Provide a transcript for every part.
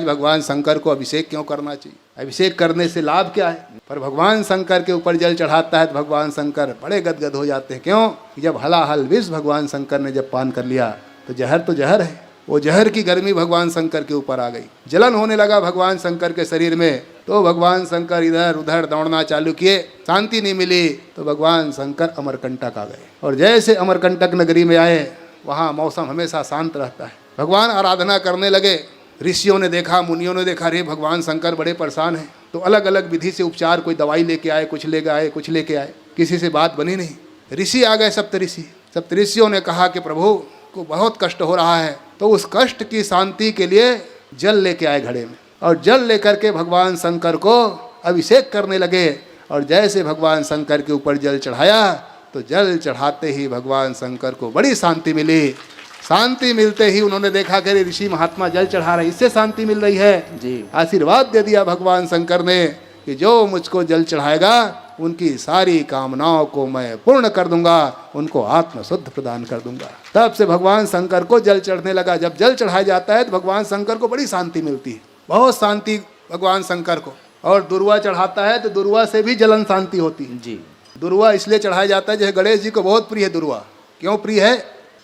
भगवान शंकर को अभिषेक क्यों करना चाहिए, अभिषेक करने से लाभ क्या है। पर भगवान शंकर के ऊपर जल चढ़ाता है तो भगवान शंकर बड़े गदगद हो जाते हैं। क्यों? जब हलाहल विष भगवान शंकर ने जब पान कर लिया तो जहर है, वो जहर की गर्मी भगवान शंकर के ऊपर आ गई, जलन होने लगा भगवान शंकर के शरीर में। तो भगवान शंकर इधर उधर दौड़ना चालू किए, शांति नहीं मिली तो भगवान शंकर अमरकंटक आ गए। और जैसे अमरकंटक नगरी में आए वहाँ मौसम हमेशा शांत रहता है। भगवान आराधना करने लगे। ऋषियों ने देखा, मुनियों ने देखा, रे भगवान शंकर बड़े परेशान हैं। तो अलग अलग विधि से उपचार, कोई दवाई लेके आए, कुछ लेके आए, किसी से बात बनी नहीं। ऋषि आ गए, सप्तऋषियों ने कहा कि प्रभु को बहुत कष्ट हो रहा है, तो उस कष्ट की शांति के लिए जल लेके आए घड़े में, और जल लेकर के भगवान शंकर को अभिषेक करने लगे। और जैसे भगवान शंकर के ऊपर जल चढ़ाया तो जल चढ़ाते ही भगवान शंकर को बड़ी शांति मिली। शांति मिलते ही उन्होंने देखा कि ऋषि महात्मा जल चढ़ा रहे, इससे शांति मिल रही है जी। आशीर्वाद दे दिया भगवान शंकर ने कि जो मुझको जल चढ़ाएगा उनकी सारी कामनाओं को मैं पूर्ण कर दूंगा, उनको आत्म शुद्ध प्रदान कर दूंगा। तब से भगवान शंकर को जल चढ़ने लगा। जब जल चढ़ाया जाता है तो भगवान शंकर को बड़ी शांति मिलती है, बहुत शांति भगवान शंकर को। और दुर्वा चढ़ाता है तो दुर्वा से भी जलन शांति होती है जी। दुर्वा इसलिए चढ़ाया जाता है, जैसे गणेश जी को बहुत प्रिय है दुर्वा। क्यों प्रिय है?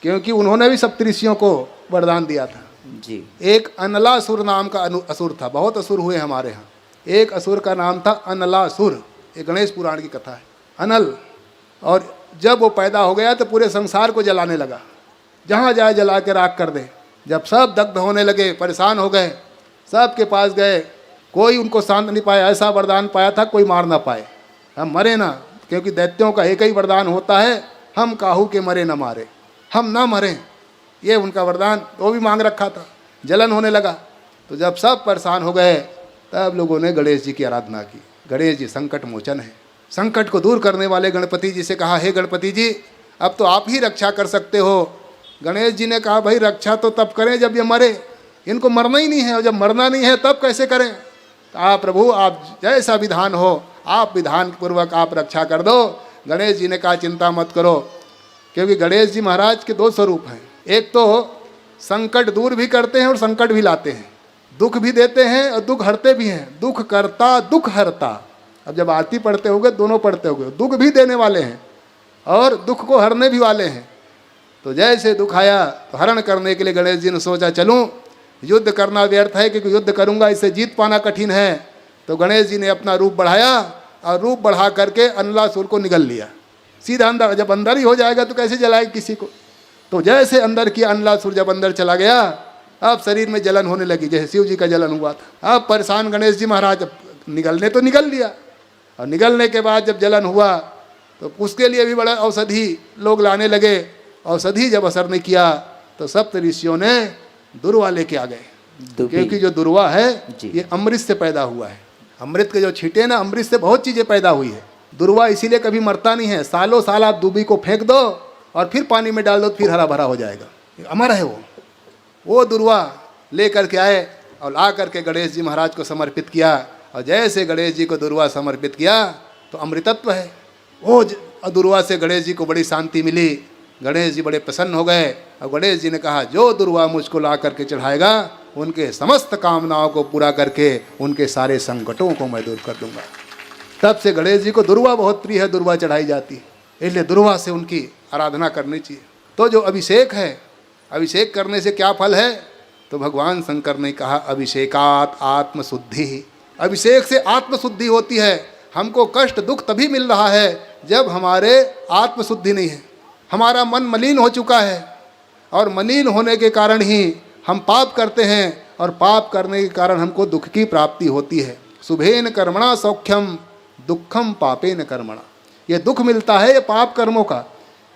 क्योंकि उन्होंने भी सप्तऋषियों को वरदान दिया था जी। एक अनलासुर नाम का असुर था, बहुत असुर हुए हमारे यहाँ। एक असुर का नाम था अनलासुर, ये गणेश पुराण की कथा है। अनल, और जब वो पैदा हो गया तो पूरे संसार को जलाने लगा, जहाँ जाए जला के राख कर दे। जब सब दग्ध होने लगे, परेशान हो गए, सब के पास गए, कोई उनको शांत नहीं पाया। ऐसा वरदान पाया था कोई मार ना पाए, हम मरे ना, क्योंकि दैत्यों का एक ही वरदान होता है, हम काहू के मरे न मारे, हम ना मरें, ये उनका वरदान वो भी मांग रखा था। जलन होने लगा तो जब सब परेशान हो गए तब लोगों ने गणेश जी की आराधना की। गणेश जी संकट मोचन है, संकट को दूर करने वाले गणपति जी से कहा, हे गणपति जी अब तो आप ही रक्षा कर सकते हो। गणेश जी ने कहा, भाई रक्षा तो तब करें जब ये मरे, इनको मरना ही नहीं है, और जब मरना नहीं है तब कैसे करें। कहा प्रभु आप जैसा विधान हो, आप विधान पूर्वक आप रक्षा कर दो। गणेश जी ने कहा चिंता मत करो, क्योंकि गणेश जी महाराज के दो स्वरूप हैं। एक तो संकट दूर भी करते हैं और संकट भी लाते हैं, दुख भी देते हैं और दुख हरते भी हैं। दुख करता दुख हरता, अब जब आरती पढ़ते होगे दोनों पढ़ते होगे, दुख भी देने वाले हैं और दुख को हरने भी वाले हैं। तो जैसे दुख आया तो हरण करने के लिए गणेश जी ने सोचा चलूँ, युद्ध करना व्यर्थ है, क्योंकि युद्ध करूँगा इससे जीत पाना कठिन है। तो गणेश जी ने अपना रूप बढ़ाया और रूप बढ़ा करके अनलासुर को निगल लिया सीधा अंदर। जब अंदर ही हो जाएगा तो कैसे जलाएगा किसी को। तो जैसे अंदर किया अनलासुर, जब अंदर चला गया अब शरीर में जलन होने लगी, जैसे शिव जी का जलन हुआ था। अब परेशान गणेश जी महाराज, अब निगलने तो निगल लिया, और निगलने के बाद जब जलन हुआ तो उसके लिए भी बड़ा औषधि लोग लाने लगे। औषधि जब असर नहीं किया तो सप्तऋषियों ने दुर्वा लेके आ गए, क्योंकि जो दुर्वा है ये अमृत से पैदा हुआ है। अमृत के जो छींटे ना, अमृत से बहुत चीज़ें पैदा हुई है। दुर्वा इसीलिए कभी मरता नहीं है, सालों साल आप दूबी को फेंक दो और फिर पानी में डाल दो, फिर हरा भरा हो जाएगा, अमर है वो दुर्वा ले करके आए और ला करके गणेश जी महाराज को समर्पित किया। और जैसे गणेश जी को दुर्वा समर्पित किया तो अमृतत्व है वो दुर्वा से गणेश जी को बड़ी शांति मिली। गणेश जी बड़े प्रसन्न हो गए और गणेश जी ने कहा जो दुर्वा मुझको ला करके चढ़ाएगा उनके समस्त कामनाओं को पूरा करके उनके सारे संकटों को मैं दूर कर दूंगा। तब से गणेश जी को दुर्वा बहुत प्रिय है, दुर्वा चढ़ाई जाती है, इसलिए दुर्वा से उनकी आराधना करनी चाहिए। तो जो अभिषेक है, अभिषेक करने से क्या फल है, तो भगवान शंकर ने कहा अभिषेकात आत्मशुद्धि, अभिषेक से आत्मशुद्धि होती है। हमको कष्ट दुख तभी मिल रहा है जब हमारे आत्मशुद्धि नहीं है, हमारा मन मलिन हो चुका है, और मलिन होने के कारण ही हम पाप करते हैं, और पाप करने के कारण हमको दुख की प्राप्ति होती है। शुभेन कर्मणा सौख्यम दुखम पापेन कर्मणा, ये दुख मिलता है ये पाप कर्मों का।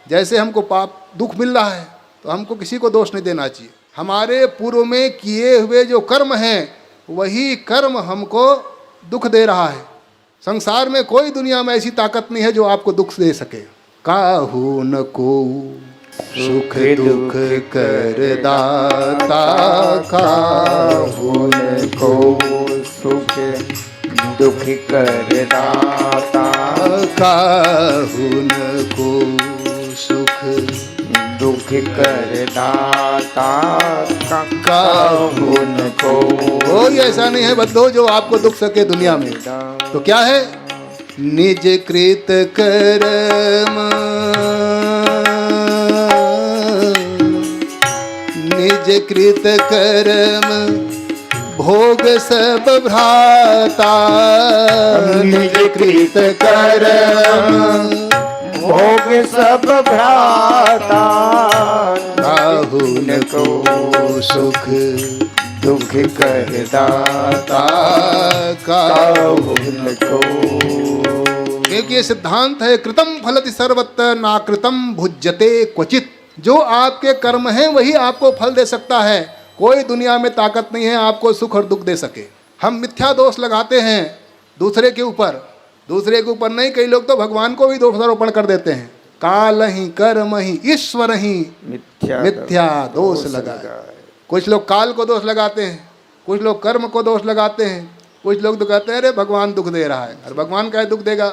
जैसे हमको पाप दुख मिल रहा है तो हमको किसी को दोष नहीं देना चाहिए। हमारे पूर्व में किए हुए जो कर्म हैं वही कर्म हमको दुख दे रहा है। संसार में कोई दुनिया में ऐसी ताकत नहीं है जो आपको दुख दे सके। काहू न को सुख दुख कर दाता, काहू न को सुख दुख कर दाता, काहू न को सुख दुख कर दाता काहू न को। कोई ऐसा नहीं है बंधु जो आपको दुख सके दुनिया में। तो क्या है? निज कृत कर्म, निज कृत कर्म भोग सब भ्राता। निज कृत कर्म भोग सब भ्राता काहू न को सुख दुख कर दाता काहू न को। क्योंकि ये सिद्धांत है, कृतम फलति सर्वत्र नाकृतम भुज्यते क्वचित। जो आपके कर्म हैं वही आपको फल दे सकता है। कोई दुनिया में ताकत नहीं है आपको सुख और दुख दे सके। हम मिथ्या दोष लगाते हैं दूसरे के ऊपर, दूसरे के ऊपर नहीं, कई लोग तो भगवान को भी दोषारोपण कर देते हैं। काल ही कर्म ही ईश्वर ही मिथ्या दोष लगाए। कुछ लोग काल को दोष लगाते हैं, कुछ लोग कर्म को दोष लगाते हैं, कुछ लोग तो कहते हैं अरे भगवान दुख दे रहा है। और भगवान क्या दुख देगा?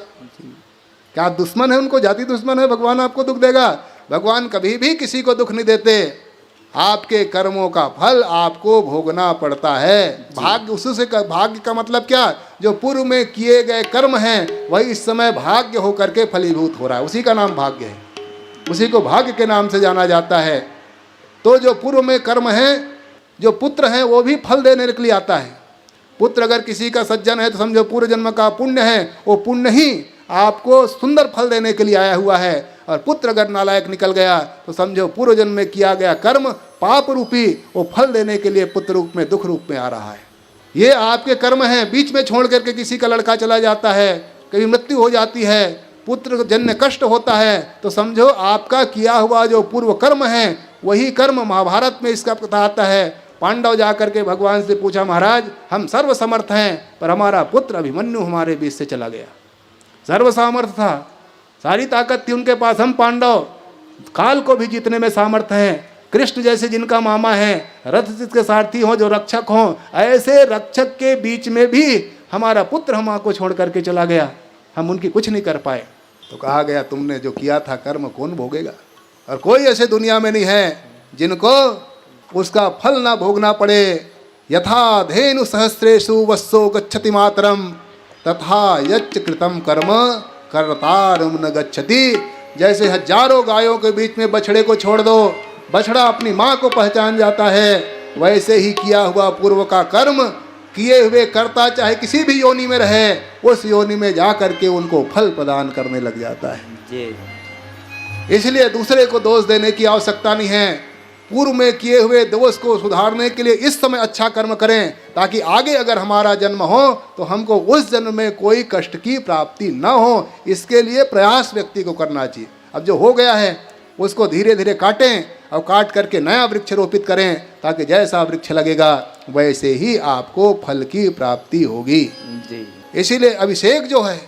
क्या दुश्मन है उनको? जाति दुश्मन है? भगवान आपको दुख देगा? भगवान कभी भी किसी को दुख नहीं देते। आपके कर्मों का फल आपको भोगना पड़ता है। भाग्य उससे भाग्य का मतलब क्या? जो पूर्व में किए गए कर्म हैं वही इस समय भाग्य होकर के फलीभूत हो रहा है, उसी का नाम भाग्य है। उसी को भाग्य के नाम से जाना जाता है। तो जो पूर्व में कर्म हैं, जो पुत्र हैं, वो भी फल देने के लिए आता है। पुत्र अगर किसी का सज्जन है तो समझो पूर्व जन्म का पुण्य है, वो पुण्य ही आपको सुंदर फल देने के लिए आया हुआ है। और पुत्र अगर नालायक निकल गया तो समझो पूर्व जन्म में किया गया कर्म पाप रूपी वो फल देने के लिए पुत्र रूप में, दुख रूप में आ रहा है। ये आपके कर्म हैं। बीच में छोड़ करके किसी का लड़का चला जाता है, कभी मृत्यु हो जाती है, पुत्र जन्य कष्ट होता है, तो समझो आपका किया हुआ जो पूर्व कर्म है वही कर्म। महाभारत में इसका कथा आता है। पांडव जाकर के भगवान से पूछा, महाराज हम सर्व समर्थ हैं पर हमारा पुत्र अभिमन्यु हमारे बीच से चला गया। सर्व सामर्थ था, सारी ताकत थी उनके पास। हम पांडव काल को भी जीतने में सामर्थ हैं। कृष्ण जैसे जिनका मामा है, रथ जिसके सारथी हों, जो रक्षक हों, ऐसे रक्षक के बीच में भी हमारा पुत्र हम को छोड़ करके चला गया। हम उनकी कुछ नहीं कर पाए। तो कहा गया तुमने जो किया था कर्म कौन भोगेगा? और कोई ऐसे दुनिया में नहीं है जिनको उसका फल ना भोगना पड़े। यथा धेनु सहस्रेषु वत्सो गच्छति मातरम तथा यच्च कृतम कर्म कर्तारम न गच्छति। जैसे हजारों गायों के बीच में बछड़े को छोड़ दो, बछड़ा अपनी माँ को पहचान जाता है, वैसे ही किया हुआ पूर्व का कर्म किए हुए कर्ता चाहे किसी भी योनि में रहे, उस योनि में जा करके उनको फल प्रदान करने लग जाता है जी। इसलिए दूसरे को दोष देने की आवश्यकता नहीं है। पूर्व में किए हुए दोष को सुधारने के लिए इस समय अच्छा कर्म करें, ताकि आगे अगर हमारा जन्म हो तो हमको उस जन्म में कोई कष्ट की प्राप्ति न हो। इसके लिए प्रयास व्यक्ति को करना चाहिए। अब जो हो गया है उसको धीरे धीरे काटें और काट करके नया वृक्ष रोपित करें, ताकि जैसा वृक्ष लगेगा वैसे ही आपको फल की प्राप्ति होगी जी। इसीलिए अभिषेक जो है,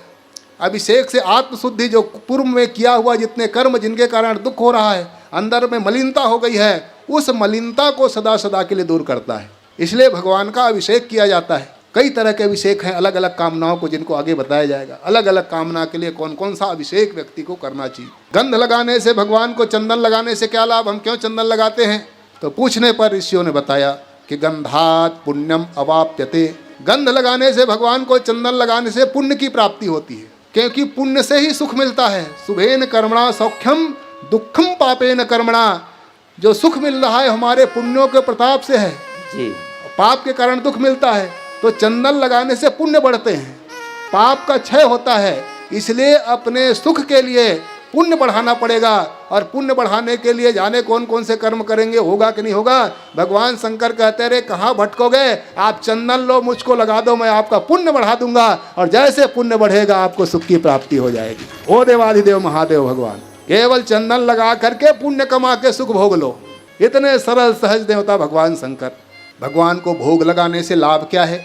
अभिषेक से आत्मशुद्धि, जो पूर्व में किया हुआ जितने कर्म जिनके कारण दुख हो रहा है, अंदर में मलिनता हो गई है, उस मलिनता को सदा सदा के लिए दूर करता है। इसलिए भगवान का अभिषेक किया जाता है। कई तरह के अभिषेक हैं, अलग अलग कामनाओं को, जिनको आगे बताया जाएगा। अलग अलग कामना के लिए कौन कौन सा अभिषेक व्यक्ति को करना चाहिए। गंध लगाने से, भगवान को चंदन लगाने से क्या लाभ? हम क्यों चंदन लगाते हैं? तो पूछने पर ऋषियों ने बताया कि गंधात पुण्यम अवाप्यते। गंध लगाने से, भगवान को चंदन लगाने से पुण्य की प्राप्ति होती है, क्योंकि पुण्य से ही सुख मिलता है। शुभेन कर्मणा सौख्यम दुखम पापेन कर्मणा। जो सुख मिल रहा है हमारे पुण्यों के प्रताप से है जी। पाप के कारण दुख मिलता है, तो चंदन लगाने से पुण्य बढ़ते हैं, पाप का क्षय होता है। इसलिए अपने सुख के लिए पुण्य बढ़ाना पड़ेगा। और पुण्य बढ़ाने के लिए जाने कौन कौन से कर्म करेंगे, होगा कि नहीं होगा। भगवान शंकर कहते रहे कहाँ भटकोगे, आप चंदन लो, मुझको लगा दो, मैं आपका पुण्य बढ़ा दूंगा। और जैसे पुण्य बढ़ेगा आपको सुख की प्राप्ति हो जाएगी। ओ देवाधिदेव महादेव भगवान, केवल चंदन लगा करके पुण्य कमा के सुख भोग लो। इतने सरल सहज देवता भगवान शंकर। भगवान को भोग लगाने से लाभ क्या है?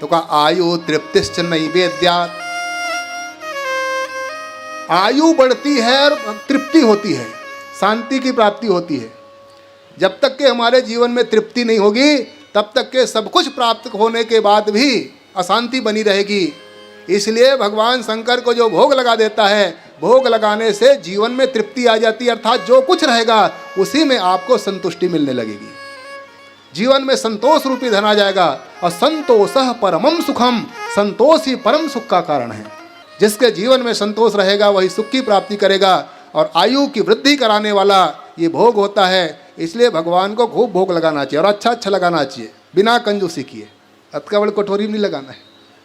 तो कहा आयु तृप्तिश्च नैवेद्यात्। आयु बढ़ती है और तृप्ति होती है, शांति की प्राप्ति होती है। जब तक के हमारे जीवन में तृप्ति नहीं होगी तब तक के सब कुछ प्राप्त होने के बाद भी अशांति बनी रहेगी। इसलिए भगवान शंकर को जो भोग लगा देता है भोग लगाने से जीवन में तृप्ति आ जाती है, अर्थात जो कुछ रहेगा उसी में आपको संतुष्टि मिलने लगेगी। जीवन में संतोष रूपी धन आ जाएगा। और संतोषः परमम सुखम, संतोष ही परम सुख का कारण है। जिसके जीवन में संतोष रहेगा वही सुख की प्राप्ति करेगा। और आयु की वृद्धि कराने वाला ये भोग होता है। इसलिए भगवान को खूब भोग लगाना चाहिए और अच्छा अच्छा लगाना चाहिए, बिना कंजूसी किए। अतका बड़ कटोरी में नहीं लगाना है,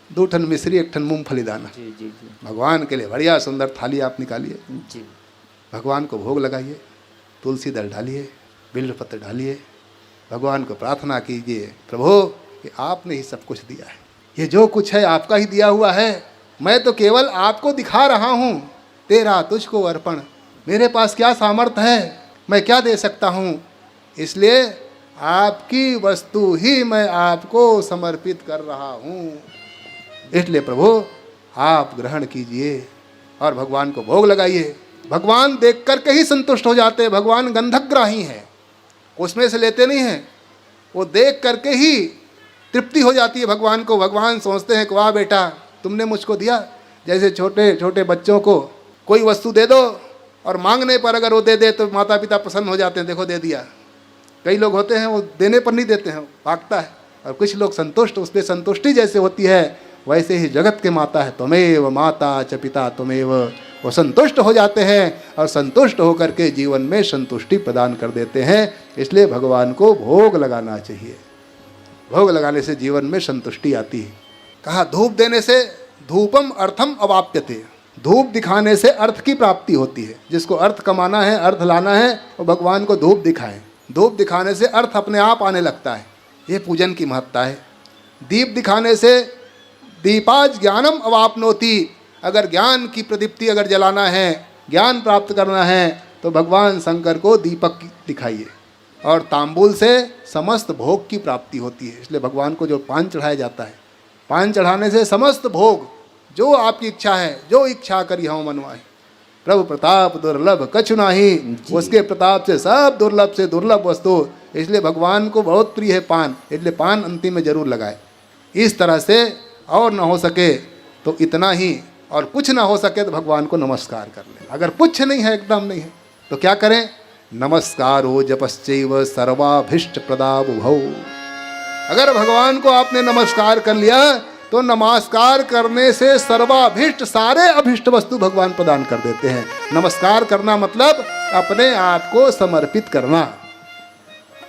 2 ठन मिश्री 1 ठन मूंगफली दाना। जी जी जी भगवान के लिए बढ़िया सुंदर थाली आप निकालिए, जी। भगवान को भोग लगाइए, तुलसी दल डालिए, बिल्वपत्र डालिए, भगवान को प्रार्थना कीजिए, प्रभु ये आपने ही सब कुछ दिया है, ये जो कुछ है आपका ही दिया हुआ है, मैं तो केवल आपको दिखा रहा हूँ, तेरा तुझको अर्पण। मेरे पास क्या सामर्थ्य है, मैं क्या दे सकता हूँ, इसलिए आपकी वस्तु ही मैं आपको समर्पित कर रहा हूँ। इसलिए प्रभु आप ग्रहण कीजिए और भगवान को भोग लगाइए। भगवान देख करके ही संतुष्ट हो जाते हैं। भगवान गंधग्राही हैं, उसमें से लेते नहीं हैं, वो देख करके ही तृप्ति हो जाती है भगवान को। भगवान सोचते हैं कि वाह बेटा तुमने मुझको दिया। जैसे छोटे छोटे बच्चों को कोई वस्तु दे दो और मांगने पर अगर वो दे दे तो माता पिता प्रसन्न हो जाते हैं, देखो दे दिया। कई लोग होते हैं वो देने पर नहीं देते हैं, भागता है। और कुछ लोग संतुष्ट, उस पर संतुष्टि जैसे होती है वैसे ही जगत के माता है त्वमेव माता च पिता त्वमेव, वो संतुष्ट हो जाते हैं और संतुष्ट होकर के जीवन में संतुष्टि प्रदान कर देते हैं। इसलिए भगवान को भोग लगाना चाहिए। भोग लगाने से जीवन में संतुष्टि आती है। कहा धूप देने से धूपम अर्थम अवाप्यते, धूप दिखाने से अर्थ की प्राप्ति होती है। जिसको अर्थ कमाना है, अर्थ लाना है, वो भगवान को धूप दिखाएं। धूप दिखाने से अर्थ अपने आप आने लगता है। ये पूजन की महत्ता है। दीप दिखाने से दीपाज ज्ञानम अवापनोति, अगर ज्ञान की प्रदीप्ति अगर जलाना है, ज्ञान प्राप्त करना है तो भगवान शंकर को दीपक दिखाइए। और तांबूल से समस्त भोग की प्राप्ति होती है। इसलिए भगवान को जो पान चढ़ाया जाता है, पान चढ़ाने से समस्त भोग जो आपकी इच्छा है, जो इच्छा करी हूँ मनवाए। प्रभु प्रताप दुर्लभ कछु नाही, उसके प्रताप से सब दुर्लभ से दुर्लभ वस्तु। इसलिए भगवान को बहुत प्रिय है पान, इसलिए पान अंतिम में जरूर लगाए। इस तरह से और न हो सके तो इतना ही, और कुछ ना हो सके तो भगवान को नमस्कार कर ले। अगर कुछ नहीं है, एकदम नहीं है, तो क्या करें? नमस्कारो जपश्चैव सर्वाभीष्ट प्रदाबुभौ। अगर भगवान को आपने नमस्कार कर लिया तो नमस्कार करने से सर्वाभीष्ट, सारे अभीष्ट वस्तु भगवान प्रदान कर देते हैं। नमस्कार करना मतलब अपने आप को समर्पित करना।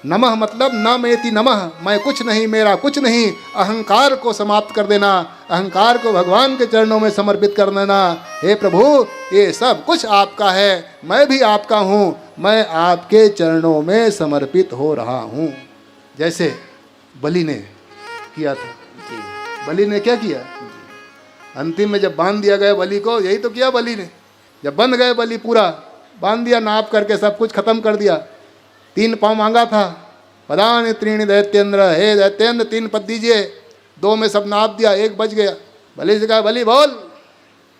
नमः मतलब न मेति नमः, मैं कुछ नहीं, मेरा कुछ नहीं। अहंकार को समाप्त कर देना, अहंकार को भगवान के चरणों में समर्पित कर देना। हे प्रभु ये सब कुछ आपका है, मैं भी आपका हूँ, मैं आपके चरणों में समर्पित हो रहा हूँ। जैसे बलि ने किया था। बलि ने क्या किया? अंतिम में जब बांध दिया गया बलि को, यही तो किया बलि ने। जब बंध गए बलि, पूरा बांध दिया, नाप करके सब कुछ खत्म कर दिया। 3 पाँव मांगा था, पदानि त्रीणि दैत्येंद्र, हे दैत्येंद्र 3 पद दीजिए। 2 में सब नाप दिया, 1 बच गया। बलि से कहा बलि बोल,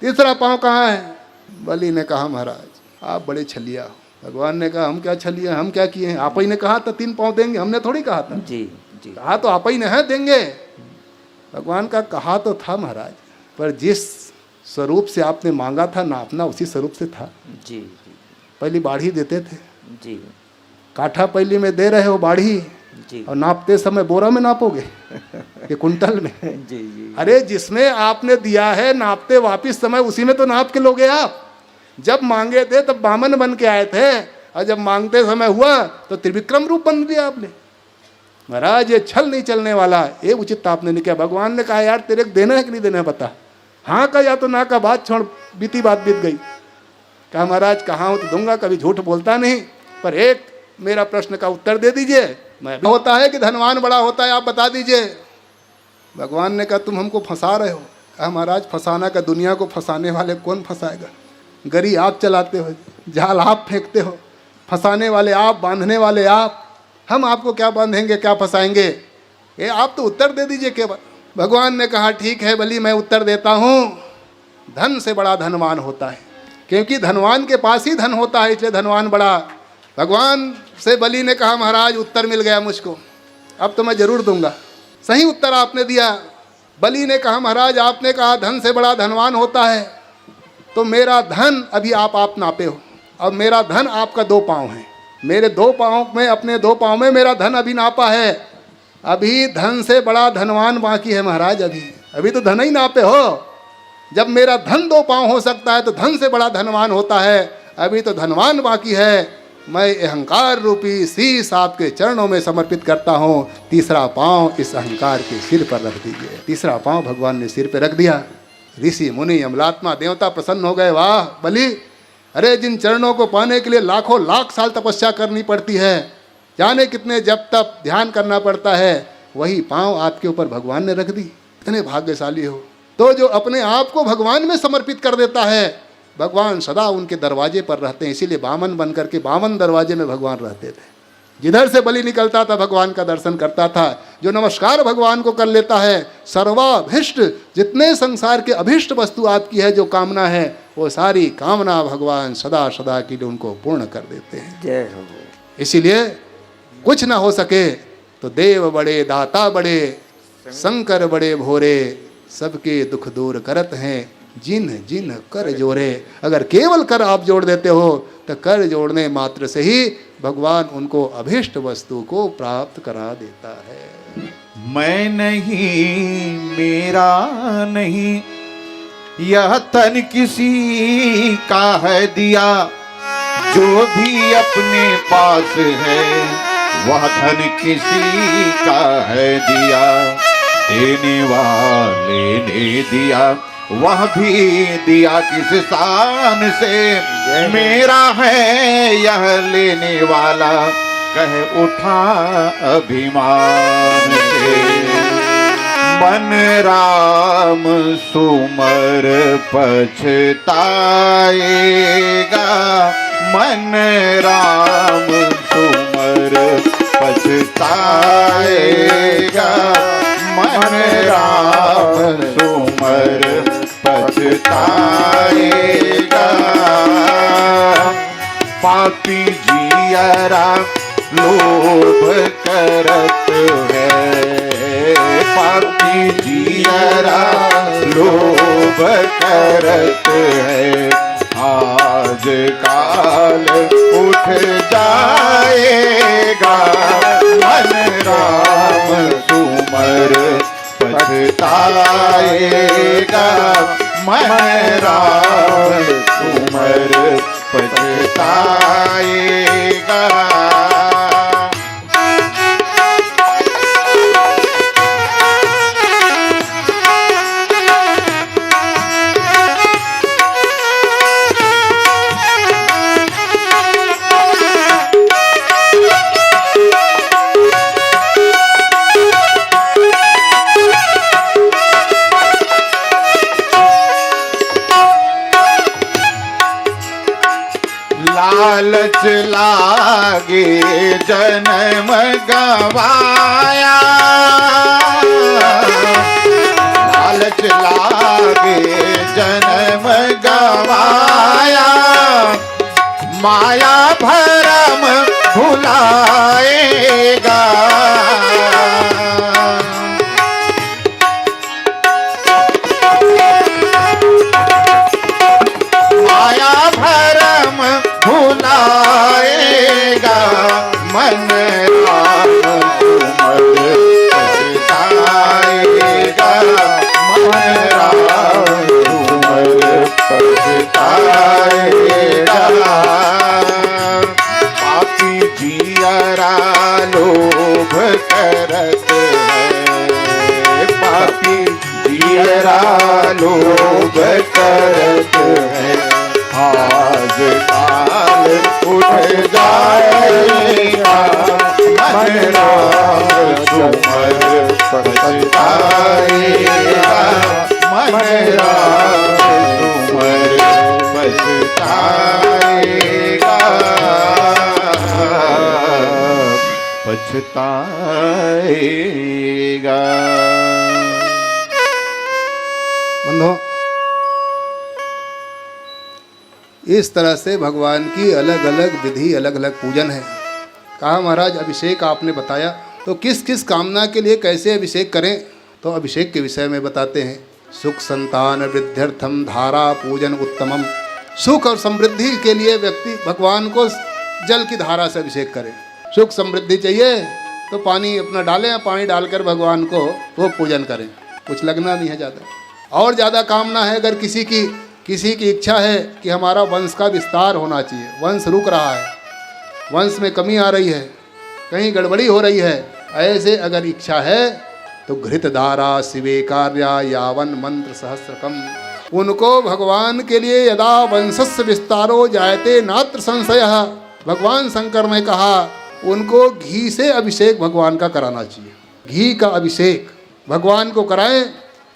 तीसरा पाँव कहाँ है? बलि ने कहा महाराज आप बड़े छलिया हो। भगवान ने कहा हम क्या छलिया, हम क्या किए हैं? आप ही ने कहा था 3 पाँव देंगे, हमने थोड़ी कहा था। जी जी कहा तो आप ही ने है देंगे। भगवान का कहा तो था महाराज, पर जिस स्वरूप से आपने मांगा था नापना उसी स्वरूप से था। जी पहली बाढ़ी देते थे जी, काठा पहली में दे रहे हो बाढ़ी, जी और नापते समय बोरा में नापोगे कि कुंटल में? जी जी। अरे जिसमें आपने दिया है नापते वापिस समय उसी में तो नाप के लोगे आप। जब मांगे थे तब बामन बन के आए थे, और जब मांगते समय हुआ तो त्रिविक्रम रूप बन दिया आपने। महाराज ये छल नहीं चलने वाला, ये उचित आपने नहीं किया। भगवान ने कहा यार तेरे को देना है कि नहीं देना है बता। हाँ का या तो ना का, बात छोड़, बीती बात बीत गई। कहा महाराज कहाँ हो तो दूंगा, कभी झूठ बोलता नहीं, पर एक मेरा प्रश्न का उत्तर दे दीजिए। मैं होता है कि धनवान बड़ा होता है, आप बता दीजिए। भगवान ने कहा तुम हमको फंसा रहे हो। कहा महाराज फंसाना का, दुनिया को फंसाने वाले कौन फंसाएगा? गरी आप चलाते हो, जाल आप फेंकते हो, फंसाने वाले आप, बांधने वाले आप। हम आपको क्या बांधेंगे, क्या फंसाएंगे? ये आप तो उत्तर दे दीजिए केवल। भगवान ने कहा ठीक है बलि मैं उत्तर देता हूँ, धन से बड़ा धनवान होता है, क्योंकि धनवान के पास ही धन होता है, इसलिए धनवान बड़ा। भगवान से बलि ने कहा महाराज उत्तर मिल गया मुझको, अब तो मैं जरूर दूंगा। सही उत्तर आपने दिया। बलि ने कहा महाराज आपने कहा धन से बड़ा धनवान होता है, तो मेरा धन अभी आप नापे हो, अब मेरा धन आपका 2 पाँव है, मेरे 2 पाँव में, अपने 2 पाँव में मेरा धन अभी नापा है। अभी धन से बड़ा धनवान बाकी है महाराज, अभी तो धन ही नापे हो। जब मेरा धन 2 पाँव हो सकता है तो धन से बड़ा धनवान होता है, अभी तो धनवान बाकी है। मैं अहंकार रूपी शीश आपके चरणों में समर्पित करता हूँ। तीसरा पाँव इस अहंकार के सिर पर रख दीजिए। तीसरा पाँव भगवान ने सिर पर रख दिया। ऋषि मुनि अमलात्मा देवता प्रसन्न हो गए। वाह बलि, अरे जिन चरणों को पाने के लिए लाखों लाख साल तपस्या करनी पड़ती है, जाने कितने जप तप ध्यान करना पड़ता है, वही पाँव आपके ऊपर भगवान ने रख दी। इतने भाग्यशाली हो। तो जो अपने आप को भगवान में समर्पित कर देता है, भगवान सदा उनके दरवाजे पर रहते हैं। इसीलिए बामन बन करके 52 दरवाजे में भगवान रहते थे। जिधर से बलि निकलता था भगवान का दर्शन करता था। जो नमस्कार भगवान को कर लेता है, सर्वाभिष्ट, जितने संसार के अभिष्ट वस्तु आपकी है, जो कामना है, वो सारी कामना भगवान सदा सदा के लिए उनको पूर्ण कर देते हैं। जय हो। इसीलिए कुछ ना हो सके तो देव बड़े दाता बड़े, शंकर बड़े भोरे, सबके दुख दूर करत हैं, जिन जिन कर जोड़े। अगर केवल कर आप जोड़ देते हो तो कर जोड़ने मात्र से ही भगवान उनको अभीष्ट वस्तु को प्राप्त करा देता है। मैं नहीं, मेरा नहीं, यह तन किसी का है दिया, जो भी अपने पास है वह धन किसी का है दिया, देने वाले ने दिया वह भी दिया किस शान से, मेरा है यह लेने वाला कह उठा अभिमान से। मन राम सुमर पछताएगा, मन राम सुमर पछताएगा, मन राम सुमर पछताएगा। पापी जियरा लोभ करत है, पापी जियरा लोभ करत है, आज काल उठ जाएगा, मन राम सुमर पछताएगा, मन राम सुमर पछताएगा। लालच लागे जन्म गवाया, लालच लागे जन्म गवाया, माया भरम भुलाएगा, माया भरम भुलाएगा, मन राम सुमर पछताएगा, मन राम सुमर पछताएगा। पापी जियरा लोभ करत है, पापी जियरा लोभ करत है, आज काल उठ जाएगा, मन राम सुमर पछताएगा, मन राम सुमर पछताएगा, पछताएगा। बंधो, इस तरह से भगवान की अलग अलग विधि, अलग अलग पूजन है। कहा महाराज अभिषेक आपने बताया, तो किस किस कामना के लिए कैसे अभिषेक करें, तो अभिषेक के विषय में बताते हैं। सुख संतान वृद्ध्यर्थम धारा पूजन उत्तमम। सुख और समृद्धि के लिए व्यक्ति भगवान को जल की धारा से अभिषेक करे। सुख समृद्धि चाहिए तो पानी अपना डालें, पानी डालकर भगवान को वो पूजन करें। कुछ लगना नहीं है ज़्यादा। और ज़्यादा कामना है अगर किसी की इच्छा है कि हमारा वंश का विस्तार होना चाहिए, वंश रुक रहा है, वंश में कमी आ रही है, कहीं गड़बड़ी हो रही है, ऐसे अगर इच्छा है तो घृत धारा शिवे कार्या यावन मंत्र सहस्रकम। उनको भगवान के लिए यदा वंशस्य विस्तारो जायते नात्र संशयः, भगवान शंकर ने कहा उनको घी से अभिषेक भगवान का कराना चाहिए। घी का अभिषेक भगवान को कराएं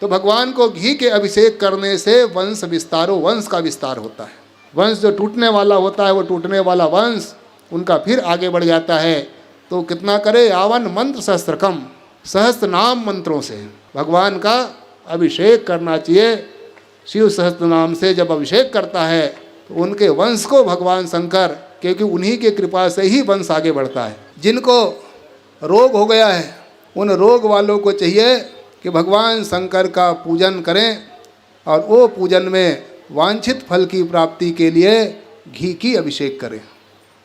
तो भगवान को घी के अभिषेक करने से वंश विस्तारो, वंश का विस्तार होता है। वंश जो टूटने वाला होता है वो टूटने वाला वंश उनका फिर आगे बढ़ जाता है। तो कितना करे, यावन मंत्र सहस्त्रकम, सहस्त्र नाम मंत्रों से भगवान का अभिषेक करना चाहिए। शिव सहस्त्र नाम से जब अभिषेक करता है तो उनके वंश को भगवान शंकर, क्योंकि उन्हीं के कृपा से ही वंश आगे बढ़ता है। जिनको रोग हो गया है उन रोग वालों को चाहिए कि भगवान शंकर का पूजन करें और वो पूजन में वांछित फल की प्राप्ति के लिए घी की अभिषेक करें।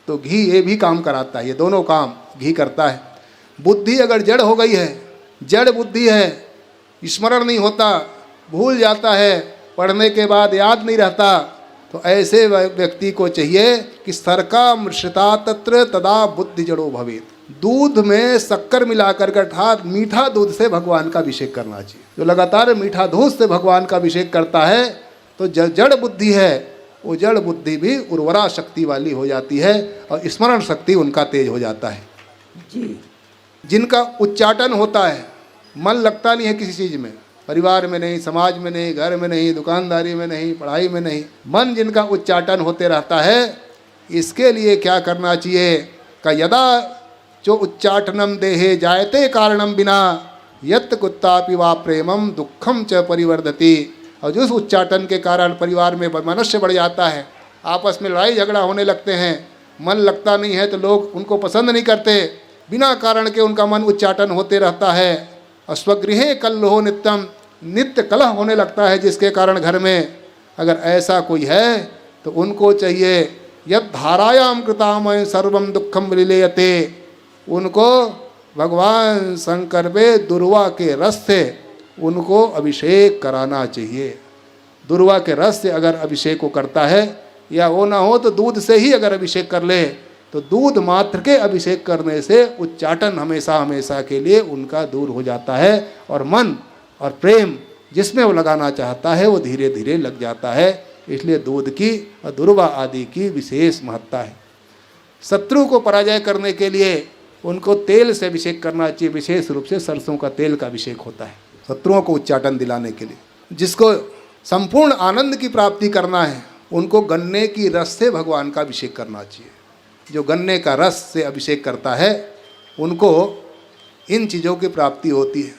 तो घी ये भी काम कराता है, ये दोनों काम घी करता है। बुद्धि अगर जड़ हो गई है, जड़ बुद्धि है, स्मरण नहीं होता, भूल जाता है, पढ़ने के बाद याद नहीं रहता, तो ऐसे व्यक्ति को चाहिए कि सर्का मृषता तत्र तदा बुद्धि जड़ो भवेत्। दूध में शक्कर मिलाकर के अर्थात मीठा दूध से भगवान का अभिषेक करना चाहिए। जो लगातार मीठा दूध से भगवान का अभिषेक करता है तो जड़ बुद्धि है, वो जड़ बुद्धि भी उर्वरा शक्ति वाली हो जाती है और स्मरण शक्ति उनका तेज हो जाता है जी। जिनका उच्चाटन होता है, मन लगता नहीं है किसी चीज़ में, परिवार में नहीं, समाज में नहीं, घर में नहीं, दुकानदारी में नहीं, पढ़ाई में नहीं, मन जिनका उच्चाटन होते रहता है, इसके लिए क्या करना चाहिए का यदा जो उच्चाटनम देहे जायते कारणम बिना यत् कुत्तापि वा प्रेमम दुखम च परिवर्धति। और जिस उच्चाटन के कारण परिवार में मनुष्य बढ़ जाता है, आपस में लड़ाई झगड़ा होने लगते हैं, मन लगता नहीं है तो लोग उनको पसंद नहीं करते, बिना कारण के उनका मन उच्चाटन होते रहता है। और स्वगृहे कल्लोहो नित्यम, नित्य कलह होने लगता है जिसके कारण घर में, अगर ऐसा कोई है तो उनको चाहिए यद धारायाम कृतामय सर्वम दुखम विलीयते, उनको भगवान शंकर पे दुर्वा के रस से उनको अभिषेक कराना चाहिए। दुर्वा के रस से अगर अभिषेक को करता है, या वो ना हो तो दूध से ही अगर अभिषेक कर ले, तो दूध मात्र के अभिषेक करने से उच्चाटन हमेशा हमेशा के लिए उनका दूर हो जाता है और मन और प्रेम जिसमें वो लगाना चाहता है वो धीरे धीरे लग जाता है। इसलिए दूध की और दुर्वा आदि की विशेष महत्ता है। शत्रु को पराजय करने के लिए उनको तेल से अभिषेक करना चाहिए, विशेष रूप से सरसों का तेल का अभिषेक होता है शत्रुओं को उच्चाटन दिलाने के लिए। जिसको संपूर्ण आनंद की प्राप्ति करना है उनको गन्ने की रस से भगवान का अभिषेक करना चाहिए। जो गन्ने का रस से अभिषेक करता है उनको इन चीज़ों की प्राप्ति होती है।